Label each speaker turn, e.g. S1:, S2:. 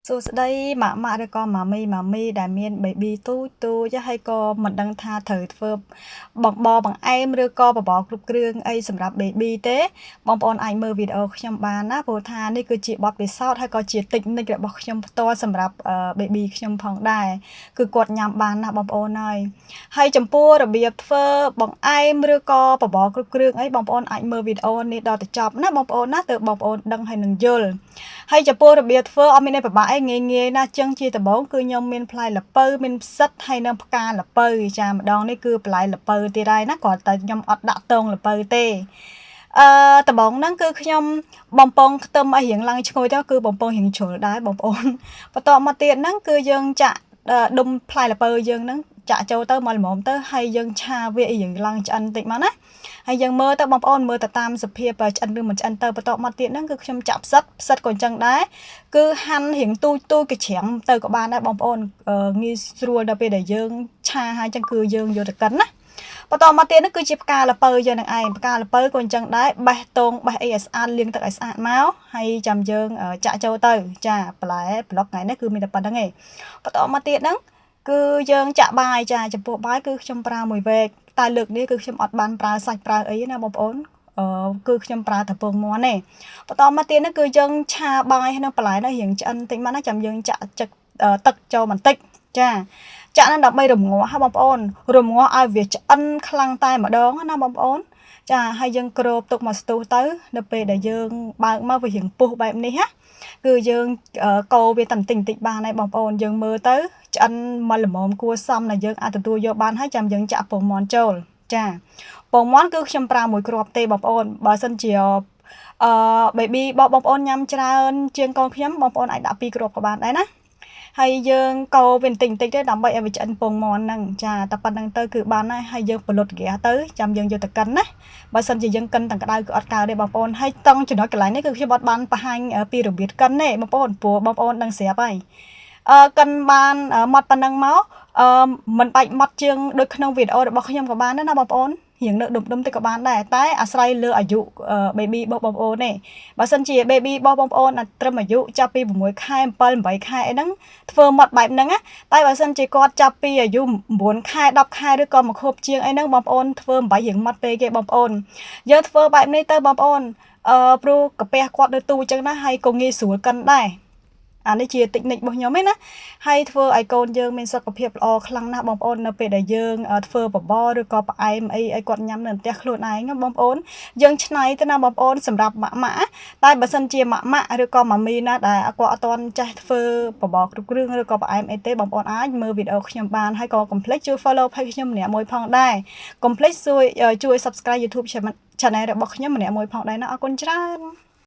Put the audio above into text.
S1: សួស្តីម៉ាក់ឬក៏ម៉ាមីដែលមានបេប៊ីទូចៗហើយក៏មិនដឹងថាត្រូវធ្វើបង្អែមឬក៏បបរគ្រប់គ្រឿងអីសម្រាប់បេប៊ីទេបងប្អូនអាចមើលវីដេអូខ្ញុំបានណាព្រោះថានេះគឺជាបទពិសោធន៍ហើយក៏ជាតិចនិចរបស់ខ្ញុំផ្ទាល់សម្រាប់បេប៊ីខ្ញុំផងដែរគឺគាត់ញ៉ាំបានណាបងប្អូនហើយចំពោះរបៀបធ្វើបង្អែមឬក៏បបរគ្រប់គ្រឿងអីបងប្អូនអាចមើលវីដេអូនេះដល់ទៅចប់ណាបងប្អូនណាទើបបងប្អូនដឹងហើយនឹងយល់ហើយចំពោះរបៀបធ្វើអត់មានអីពិបាកអីងាយណាចឹងជាដំបូងគឺខ្ញុំមានផ្លែល្ពៅមានផ្សិតហើយនិងផ្កាល្ពៅចាម្ដងនេះគឺបន្លែល្ពៅទៀតហើយណាគ្រាន់តែខ្ញុំអត់ដាក់តងល្ពៅទេដំបងហ្នឹងគឺខ្ញុំបំពងខ្ទឹមឲ្យរៀងឡើងឈ្ងុយទៅគឺបំពងរៀងជ្រុលដែរបងប្អូនបន្ទាប់មកទៀតហ្នឹងគឺយើងចាក់ដុំផ្លែល្ពៅយើងហ្នឹងចាក់ចូលទៅមកល្មមទៅហើយយើងឆាវាឲ្យយើងឡើងឆ្អិនបន្តិចមកណាហើយយើងមើលទៅបងប្អូនមើលទៅតាមសភាពឆ្អិនឬមិនឆ្អិនទៅបន្ទាប់មកទៀតហ្នឹងគឺខ្ញុំចាក់ផ្សិតក៏អញ្ចឹងដែរគឺហាន់រៀងទូចកច្រាំទៅក៏បានដែរបងប្អូនងាយស្រួលដល់ពេលដែលយើងឆាហើយអញ្ចឹងគឺយើងយកទៅកិនណាបន្តមកទៀតនោះគឺជាផ្កាល្ពៅយើងនឹងឯងផ្កាល្ពៅក៏អញ្ចឹងដែរបេះតងបេះអីឲ្យស្អាតលាងទឹកឲ្យស្អាតមកហើយចាំយើងចាក់ចូលទៅចាបន្លែប្លុកថ្ងៃនេះគឺមានតែប៉ុណ្្នឹងឯងបន្តមកទៀតហ្នឹងគឺយើងចាក់បាយចាចំពោះបាយគឺខ្ញុំប្រើមួយវែកតែលើកនេះគឺខ្ញុំអត់បានប្រើសាច់ប្រើអីណាបងប្អូនគឺខ្ញុំប្រើតែពងមាន់ទេបន្តមកទៀតនោះគឺយើងឆាបាយក្នុងបន្លែនោះរៀងឆ្អិនតិចមកណាចាំយើងចាក់ទឹកចូលបន្តិចចាចាក់នឹងដើម្បីរំងាស់ហ่าបងប្អូនរំងាស់ឲ្យវាឆ្អិនខ្លាំងតែម្ដងណាបងប្អូនចាហើយយើងគ្របទុកមកស្ទុះទៅនៅពេលដែលយើងបើកមកវារៀងពុះបែបនេះណាគឺយើងកូរវាតែបន្តិចបានហើយបងប្អូនយើងមើលទៅឆ្អិនមកល្មមគួរសមដែលយើងអាចទទួលយកបានហើយចាំយើងចាក់ពងមាន់ចូលចាពងមាន់គឺខ្ញុំប្រើមួយគ្រាប់ទេបងប្អូនបើសិនជាបេប៊ីបងប្អូនញ៉ាំច្រើនជាងកូនខ្ញុំបងប្អូនអាចដាក់2គ្រាប់ក៏បានដែរណាហើយយើងកូរវាបន្តិចទេដើម្បីឲ្យវាឆ្អិនពងមាន់ហ្នឹងចាតែប៉ុណ្្នឹងទៅគឺបានហើយយើងពន្លត់ហ្គាសទៅចាំយើងយកទៅកិនណាបើសិនជាយើងកិនទាំងក្តៅគឺអត់កើតទេបងប្អូនហើយតង់ចំណុចកន្លែងនេះគឺខ្ញុំអត់បានបង្ហាញពីរបៀបកិនទេបងប្អូនព្រោះបងប្អូនដឹងស្រាប់ហើយកិនបានម៉ត់ប៉ុណ្ណឹងមកមិនបាច់ម៉ត់ជាងដូចក្នុងវីដេអូរបស់ខ្ញុំក៏បានដែរណាបងប្អូនរៀងនៅដុំទៅក៏បានដែរតែអាស្រ័យលើអាយុបេប៊ីរបស់បងប្អូនទេបើសិនជាបេប៊ីរបស់បងប្អូនត្រឹមអាយុចាប់ពី6ខែ7 8ខែអីហ្នឹងធ្វើម៉ត់បែបហ្នឹងណាតែបើសិនជាគាត់ចាប់ពីអាយុ9ខែ10ខែឬក៏មកខួបជាងអីហ្នឹងបងប្អូនធ្វើមិនបាច់រៀងម៉ត់ពេកទេបងប្អូនយើងធ្វើបែបនេះទៅបងប្អូនព្រោះកាពះគាត់នៅទូអញ្ចឹងណាហើយក៏ងាយស្រួលកិនដែរអានេះជាតិចនិចរបស់ខ្ញុំឯណាហើយធ្វើឲ្យកូនយើងមានសុខភាពល្អខ្លាំងណាស់បងប្អូននៅពេលដែលយើងធ្វើបបរឬក៏ផ្អែមអីឲ្យគាត់ញ៉ាំនៅផ្ទះខ្លួនឯងបងប្អូនយើងឆ្នៃទៅណាបងប្អូនសម្រាប់ម៉ាក់តែបើសិនជាម៉ាក់ឬក៏ម៉ាមីណាដែលគាត់អត់ទាន់ចេះធ្វើបបរគ្រប់គ្រឿងឬក៏ផ្អែមអីទេបងប្អូនអាចមើលវីដេអូខ្ញុំបានហើយក៏កុំភ្លេចជួយ follow page ខ្ញុំម្នាក់មួយផងដែរកុំភ្លេចជួយ subscribe YouTube channel របស់ខ្ញុំម្នាក់មួយផងដែរណាអរគុណច្រើន